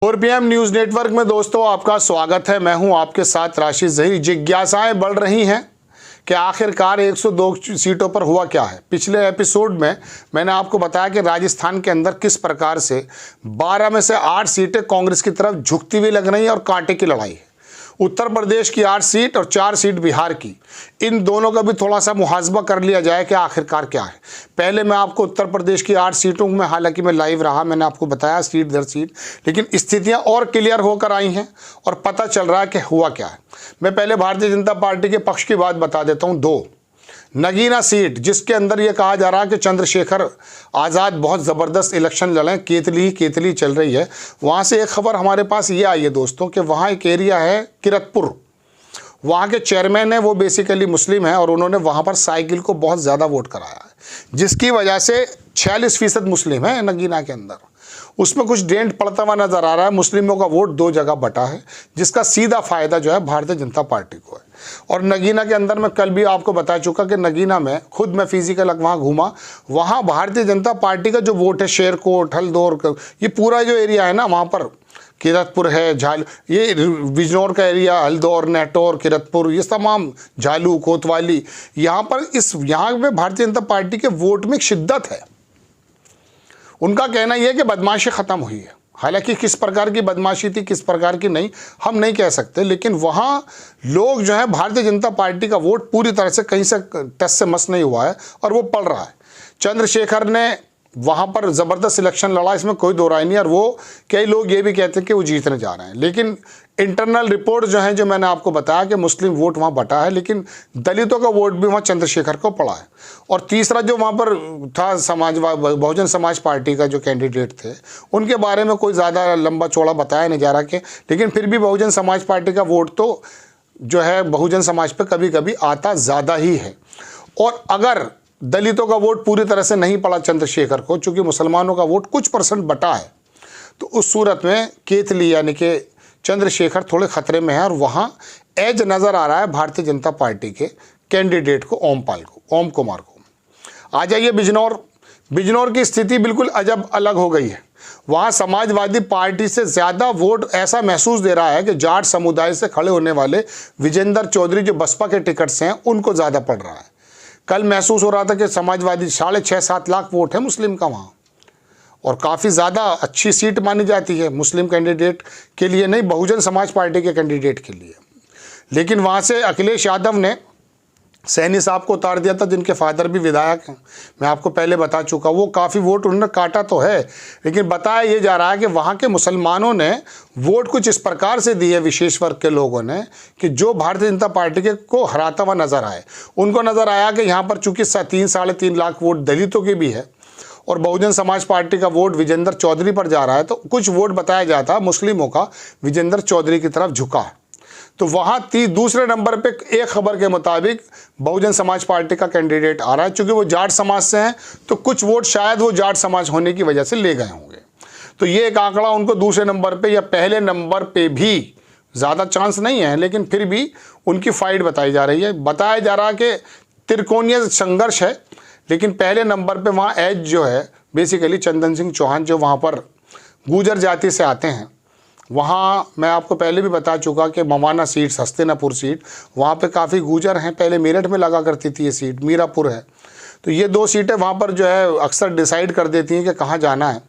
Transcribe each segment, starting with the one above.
और PM news network में दोस्तों आपका स्वागत है। मैं हूं आपके साथ राशिद जहीर। जिज्ञासाएं बढ़ रही हैं कि आखिरकार 102 सीटों पर हुआ क्या है। पिछले एपिसोड में मैंने आपको बताया कि राजस्थान के अंदर किस प्रकार से 12 में से 8 सीटें कांग्रेस की तरफ झुकती हुई लग रही हैं और कांटे की लड़ाई है। उत्तर प्रदेश की 8 सीट और 4 सीट बिहार की, इन दोनों का भी थोड़ा सा मुहासबा कर लिया जाए कि आखिरकार क्या है। पहले मैं आपको उत्तर प्रदेश की 8 सीटों में, हालांकि मैं लाइव रहा, मैंने आपको बताया सीट दर सीट, लेकिन स्थितियां और क्लियर होकर आई हैं और पता चल रहा है कि हुआ क्या है। मैं पहले भारतीय जनता पार्टी के पक्ष की बात बता देता हूँ। 2 नगीना सीट, जिसके अंदर यह कहा जा रहा है कि चंद्रशेखर आज़ाद बहुत ज़बरदस्त इलेक्शन लड़ें, केतली चल रही है। वहाँ से एक खबर हमारे पास ये आई है दोस्तों कि वहाँ एक एरिया है किरतपुर, वहाँ के चेयरमैन है, वो बेसिकली मुस्लिम है और उन्होंने वहाँ पर साइकिल को बहुत ज़्यादा वोट कराया है, जिसकी वजह से 46% मुस्लिम है नगीना के अंदर। उसमें कुछ डेंट पड़ता हुआ नजर आ रहा है। मुस्लिमों का वोट 2 जगह बटा है, जिसका सीधा फायदा जो है भारतीय जनता पार्टी को है। और नगीना के अंदर मैं कल भी आपको बता चुका कि नगीना में खुद मैं फिजिकल वहाँ घूमा, वहाँ भारतीय जनता पार्टी का जो वोट है, शेरकोट, हल्दौर, ये पूरा जो एरिया है ना, वहाँ पर किरतपुर है, ये बिजनौर का एरिया, हल्दौर, नेटौर, किरतपुर, ये तमाम झालू, कोतवाली, यहाँ पे भारतीय जनता पार्टी के वोट में शिद्दत है। उनका कहना यह है कि बदमाशी ख़त्म हुई है। हालांकि किस प्रकार की बदमाशी थी, किस प्रकार की नहीं, हम नहीं कह सकते, लेकिन वहाँ लोग जो है भारतीय जनता पार्टी का वोट पूरी तरह से कहीं से टस से मस नहीं हुआ है और वो पड़ रहा है। चंद्रशेखर ने वहाँ पर ज़बरदस्त इलेक्शन लड़ा, इसमें कोई दो राय नहीं। और वो कई लोग ये भी कहते हैं कि वो जीतने जा रहे हैं, लेकिन इंटरनल रिपोर्ट जो है, जो मैंने आपको बताया कि मुस्लिम वोट वहाँ बटा है, लेकिन दलितों का वोट भी वहाँ चंद्रशेखर को पड़ा है। और तीसरा जो वहाँ पर था, बहुजन समाज पार्टी का जो कैंडिडेट थे, उनके बारे में कोई ज़्यादा लंबा चौड़ा बताया नहीं जा रहा कि, लेकिन फिर भी बहुजन समाज पार्टी का वोट तो जो है बहुजन समाज पर कभी कभी आता ज़्यादा ही है। और अगर दलितों का वोट पूरी तरह से नहीं पड़ा चंद्रशेखर को, चूँकि मुसलमानों का वोट कुछ % बटा है, तो उस सूरत में केतली यानी कि चंद्रशेखर थोड़े खतरे में है। और वहाँ एज नज़र आ रहा है भारतीय जनता पार्टी के कैंडिडेट को, ओम कुमार को। आ जाइए बिजनौर की स्थिति बिल्कुल अजब अलग हो गई है। वहाँ समाजवादी पार्टी से ज़्यादा वोट ऐसा महसूस दे रहा है कि जाट समुदाय से खड़े होने वाले विजेंद्र चौधरी जो बसपा के टिकट से हैं, उनको ज़्यादा पड़ रहा है। कल महसूस हो रहा था कि समाजवादी 6.5-7 लाख वोट है मुस्लिम का वहाँ, और काफ़ी ज़्यादा अच्छी सीट मानी जाती है मुस्लिम कैंडिडेट के लिए, नहीं बहुजन समाज पार्टी के कैंडिडेट के लिए। लेकिन वहाँ से अखिलेश यादव ने सैनी साहब को उतार दिया था, जिनके फादर भी विधायक हैं, मैं आपको पहले बता चुका। वो काफ़ी वोट उन्होंने काटा तो है, लेकिन बताया ये जा रहा है कि वहाँ के मुसलमानों ने वोट कुछ इस प्रकार से दी है, विशेष वर्ग के लोगों ने, कि जो भारतीय जनता पार्टी के को हराता हुआ नज़र आए। उनको नज़र आया कि यहाँ पर चूँकि 3-3.5 लाख वोट दलितों के भी है और बहुजन समाज पार्टी का वोट विजेंद्र चौधरी पर जा रहा है, तो कुछ वोट बताया जाता मुस्लिमों का विजेंद्र चौधरी की तरफ झुका है। तो वहाँ दूसरे नंबर पे एक खबर के मुताबिक बहुजन समाज पार्टी का कैंडिडेट आ रहा है। चूँकि वो जाट समाज से हैं, तो कुछ वोट शायद वो जाट समाज होने की वजह से ले गए होंगे। तो ये एक आंकड़ा उनको दूसरे नंबर पे या पहले नंबर पे भी ज़्यादा चांस नहीं है, लेकिन फिर भी उनकी फाइट बताई जा रही है। बताया जा रहा है कि त्रिकोणीय संघर्ष है, लेकिन पहले नंबर पे वहाँ एज जो है बेसिकली चंदन सिंह चौहान, जो वहाँ पर गुर्जर जाति से आते हैं। वहाँ मैं आपको पहले भी बता चुका कि मवाना सीट, हस्तिनापुर सीट, वहाँ पे काफ़ी गुर्जर हैं। पहले मेरठ में लगा करती थी ये सीट, मीरापुर है। तो ये 2 सीटें वहाँ पर जो है अक्सर डिसाइड कर देती हैं कि कहाँ जाना है।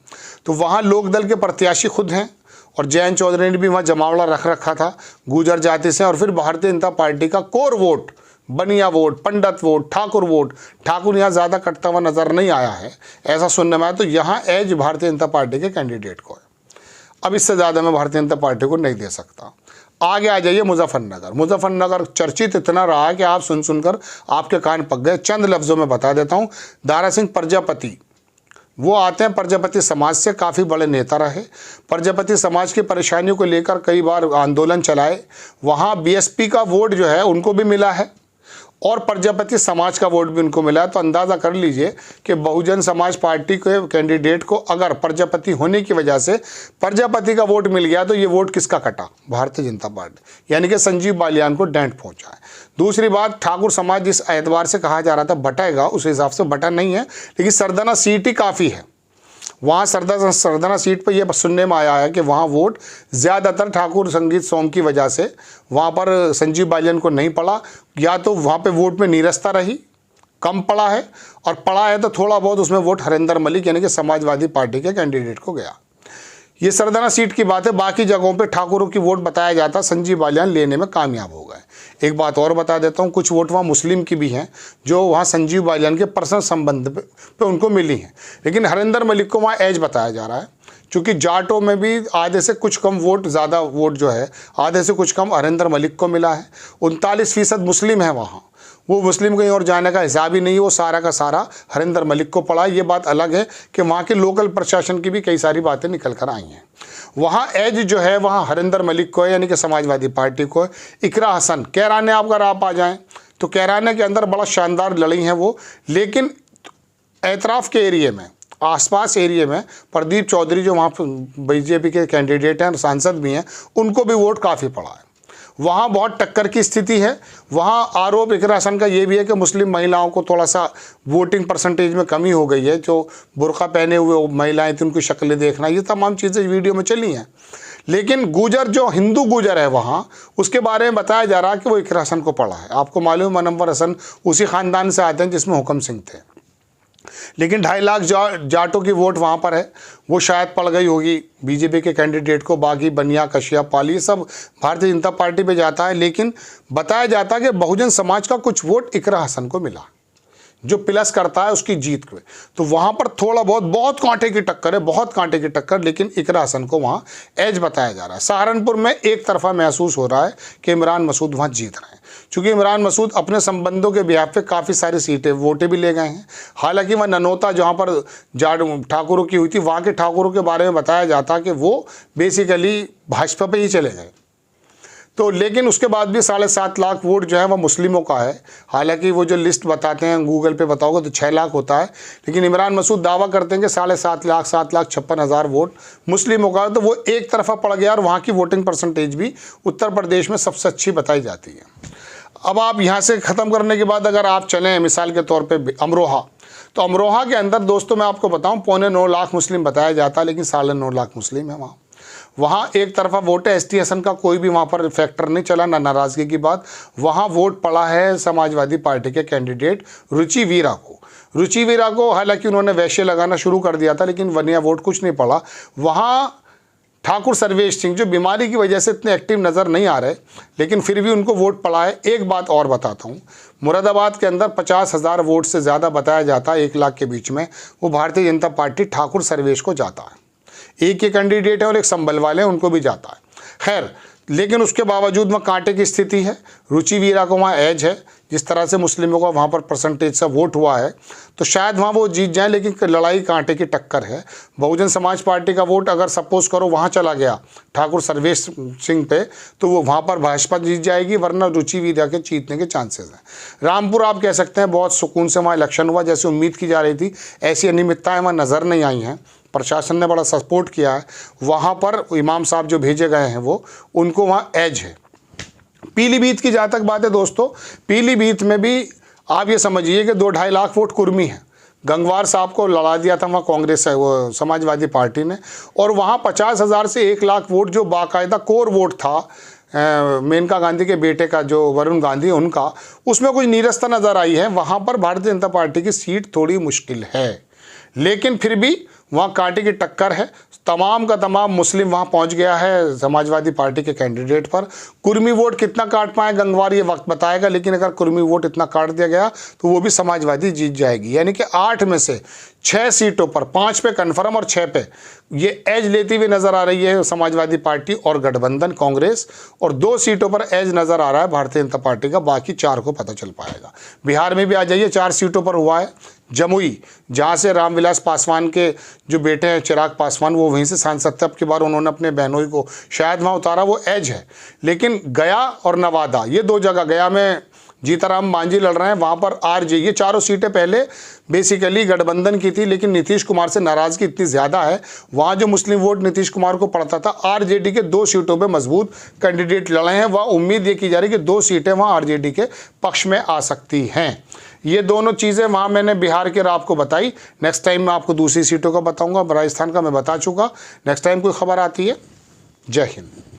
तो वहाँ लोकदल के प्रत्याशी खुद हैं और जयंत चौधरी ने भी वहाँ जमावड़ा रख रखा था गुर्जर जाति से। और फिर भारतीय जनता पार्टी का कोर वोट, बनिया वोट, पंडित वोट, ठाकुर यहाँ ज़्यादा कटता हुआ नज़र नहीं आया है, ऐसा सुनने में आया। तो यहाँ एज भारतीय जनता पार्टी के कैंडिडेट को है। अब इससे ज़्यादा मैं भारतीय जनता पार्टी को नहीं दे सकता। आगे आ जाइए मुजफ्फरनगर चर्चित इतना रहा है कि आप सुनकर आपके कान पक गए। चंद लफ्ज़ों में बता देता हूँ। दारा सिंह प्रजापति, वो आते हैं प्रजापति समाज से, काफ़ी बड़े नेता रहे। प्रजापति समाज की परेशानियों को लेकर कई बार आंदोलन चलाए। वहाँ बीएसपी का वोट जो है उनको भी मिला है और प्रजापति समाज का वोट भी उनको मिला है। तो अंदाज़ा कर लीजिए कि बहुजन समाज पार्टी के कैंडिडेट को अगर प्रजापति होने की वजह से प्रजापति का वोट मिल गया, तो ये वोट किसका कटा? भारतीय जनता पार्टी, यानी कि संजीव बालियान को डेंट पहुंचा है। दूसरी बात, ठाकुर समाज जिस एतबार से कहा जा रहा था बटेगा, उस हिसाब से बटा नहीं है, लेकिन सरदाना सीट ही काफ़ी है। वहाँ सरदाना सीट पर यह सुनने में आया है कि वहाँ वोट ज़्यादातर ठाकुर संगीत सोम की वजह से वहाँ पर संजीव बालियान को नहीं पड़ा, या तो वहाँ पे वोट में नीरसता रही, कम पड़ा है, और पड़ा है तो थोड़ा बहुत उसमें वोट हरिंदर मलिक यानी कि समाजवादी पार्टी के कैंडिडेट को गया। ये सरदाना सीट की बात है। बाकी जगहों पे ठाकुरों की वोट बताया जाता संजीव बालियान लेने में कामयाब हो गए। एक बात और बता देता हूँ, कुछ वोट वहाँ मुस्लिम की भी हैं जो वहाँ संजीव बालियान के पर्सनल संबंध पे उनको मिली हैं, लेकिन हरिंदर मलिक को वहाँ एज बताया जा रहा है, क्योंकि जाटों में भी आधे से कुछ कम वोट, ज़्यादा वोट जो है आधे से कुछ कम हरिंदर मलिक को मिला है। 39% मुस्लिम है वहाँ, वो मुस्लिम कहीं और जाने का हिसाब ही नहीं है, वो सारा का सारा हरिंदर मलिक को पड़ा। ये बात अलग है कि वहाँ के लोकल प्रशासन की भी कई सारी बातें निकल कर आई हैं। वहाँ एज जो है वहाँ हरिंदर मलिक को है, यानी कि समाजवादी पार्टी को है। इकरा हसन कैराने अगर आप आ जाएँ तो कैराने के अंदर बड़ा शानदार लड़ी हैं वो, लेकिन एतराफ़ के एरिए में, आसपास एरिए में प्रदीप चौधरी जो वहाँ बीजेपी के कैंडिडेट हैं और सांसद भी हैं, उनको भी वोट काफ़ी पड़ा है। वहाँ बहुत टक्कर की स्थिति है। वहाँ आरोप इकरा हसन का ये भी है कि मुस्लिम महिलाओं को थोड़ा सा वोटिंग परसेंटेज में कमी हो गई है। जो बुर्का पहने हुए महिलाएं थी उनकी शक्लें देखना, ये तमाम चीज़ें वीडियो में चली हैं। लेकिन गुजर जो हिंदू गुजर है वहाँ, उसके बारे में बताया जा रहा है कि वो इकरा हसन को पड़ा है। आपको मालूम है मनव्वर हसन उसी ख़ानदान से आते हैं जिसमें हुकम सिंह थे, लेकिन 2.5 लाख जाटों की वोट वहाँ पर है, वो शायद पड़ गई होगी बीजेपी के कैंडिडेट को। बाकी बनिया, कशिया, पाली सब भारतीय जनता पार्टी पे जाता है। लेकिन बताया जाता है कि बहुजन समाज का कुछ वोट इकरा हसन को मिला, जो प्लस करता है उसकी जीत को। तो वहाँ पर थोड़ा बहुत कांटे की टक्कर है, बहुत कांटे की टक्कर, लेकिन इकरा हसन को वहाँ एज बताया जा रहा है। सहारनपुर में एक तरफा महसूस हो रहा है कि इमरान मसूद वहाँ जीत रहे हैं, क्योंकि इमरान मसूद अपने संबंधों के बिहाफ पे काफ़ी सारी सीटें, वोटें भी ले गए हैं। हालांकि वह ननौता जहाँ पर जाट ठाकुरों की हुई थी, वहाँ के ठाकुरों के बारे में बताया जाता कि वो बेसिकली भाजपा पे ही चले गए। तो लेकिन उसके बाद भी 7.5 लाख वोट जो है वह मुस्लिमों का है। हालांकि वो जो लिस्ट बताते हैं गूगल पे बताओगे तो 6 लाख होता है, लेकिन इमरान मसूद दावा करते हैं कि 7.5 लाख 7,56,000 वोट मुस्लिमों का है। तो वो एक तरफा पड़ गया, और वहाँ की वोटिंग परसेंटेज भी उत्तर प्रदेश में सबसे अच्छी बताई जाती है। अब आप यहाँ से ख़त्म करने के बाद अगर आप चलें मिसाल के तौर पे अमरोहा, तो अमरोहा के अंदर दोस्तों मैं आपको बताऊँ 9.25 लाख मुस्लिम बताया जाता है, लेकिन 9.5 लाख मुस्लिम है वहाँ। वहाँ एक तरफा वोट है, एसटी हसन का कोई भी वहाँ पर फैक्टर नहीं चला, ना नाराज़गी की बात। वहाँ वोट पड़ा है समाजवादी पार्टी के कैंडिडेट रुचि वीरा को। रुचि वीरा को हालांकि उन्होंने वैश्य लगाना शुरू कर दिया था, लेकिन वनिया वोट कुछ नहीं पड़ा। वहाँ ठाकुर सर्वेश सिंह जो बीमारी की वजह से इतने एक्टिव नज़र नहीं आ रहे, लेकिन फिर भी उनको वोट पड़ा है। एक बात और बताता हूँ, मुरादाबाद के अंदर 50,000 वोट से ज़्यादा बताया जाता है 1 लाख के बीच में, वो भारतीय जनता पार्टी ठाकुर सर्वेश को जाता है। एक ही कैंडिडेट है और एक संभल वाले हैं, उनको भी जाता है। खैर, लेकिन उसके बावजूद में कांटे की स्थिति है। रुचि वीरा को वहाँ एज है, जिस तरह से मुस्लिमों का वहाँ पर परसेंटेज से वोट हुआ है, तो शायद वहाँ वो जीत जाए, लेकिन लड़ाई कांटे की टक्कर है। बहुजन समाज पार्टी का वोट अगर सपोज करो वहाँ चला गया ठाकुर सर्वेश सिंह पे, तो वो वहाँ पर भाजपा जीत जाएगी, वरना रुचि वीरा के जीतने के चांसेस हैं। रामपुर आप कह सकते हैं बहुत सुकून से वहाँ इलेक्शन हुआ, जैसे उम्मीद की जा रही थी। ऐसी अनियमितताएँ वहाँ नज़र नहीं आई हैं, प्रशासन ने बड़ा सपोर्ट किया है। वहाँ पर इमाम साहब जो भेजे गए हैं वो, उनको वहाँ एज है। पीलीभीत की जहाँ तक बात है दोस्तों, पीलीभीत में भी आप ये समझिए कि 2-2.5 लाख वोट कुर्मी है। गंगवार साहब को लड़ा दिया था वहाँ कांग्रेस है, वो समाजवादी पार्टी ने, और वहाँ 50,000 से 1 लाख वोट जो बाकायदा कोर वोट था मेनका गांधी के बेटे का, जो वरुण गांधी, उनका, उसमें कुछ नीरसता नज़र आई है। वहाँ पर भारतीय जनता पार्टी की सीट थोड़ी मुश्किल है, लेकिन फिर भी वहाँ कांटे की टक्कर है। तमाम का तमाम मुस्लिम वहाँ पहुँच गया है समाजवादी पार्टी के कैंडिडेट पर। कुर्मी वोट कितना काट पाए गंगवार ये वक्त बताएगा, लेकिन अगर कुर्मी वोट इतना काट दिया गया तो वो भी समाजवादी जीत जाएगी। यानी कि 8 में से 6 सीटों पर, 5 पे कन्फर्म और 6 पे ये एज लेती हुई नज़र आ रही है समाजवादी पार्टी और गठबंधन कांग्रेस, और 2 सीटों पर एज नज़र आ रहा है भारतीय जनता पार्टी का। बाकी 4 को पता चल पाएगा। बिहार में भी आ जाइए, 4 सीटों पर हुआ है। जमुई, जहाँ से रामविलास पासवान के जो बेटे हैं चिराग पासवान, वो वहीं से सांसद थे, अब की बार उन्होंने अपने बहनोई को शायद वहाँ उतारा, वो एज है। लेकिन गया और नवादा, ये 2 जगह, गया में जीताराम मांझी लड़ रहे हैं, वहाँ पर आरजे, ये 4 सीटें पहले बेसिकली गठबंधन की थी, लेकिन नीतीश कुमार से नाराज़गी इतनी ज़्यादा है, वहाँ जो मुस्लिम वोट नीतीश कुमार को पड़ता था, आरजेडी के 2 सीटों पे मजबूत कैंडिडेट लड़े हैं। वह उम्मीद ये की जा रही है कि 2 सीटें वहाँ आरजेडी के पक्ष में आ सकती हैं। ये दोनों चीज़ें वहाँ मैंने बिहार के आपको बताई। नेक्स्ट टाइम मैं आपको दूसरी सीटों का बताऊँगा। राजस्थान का मैं बता चुका। नेक्स्ट टाइम कोई खबर आती है। जय हिंद।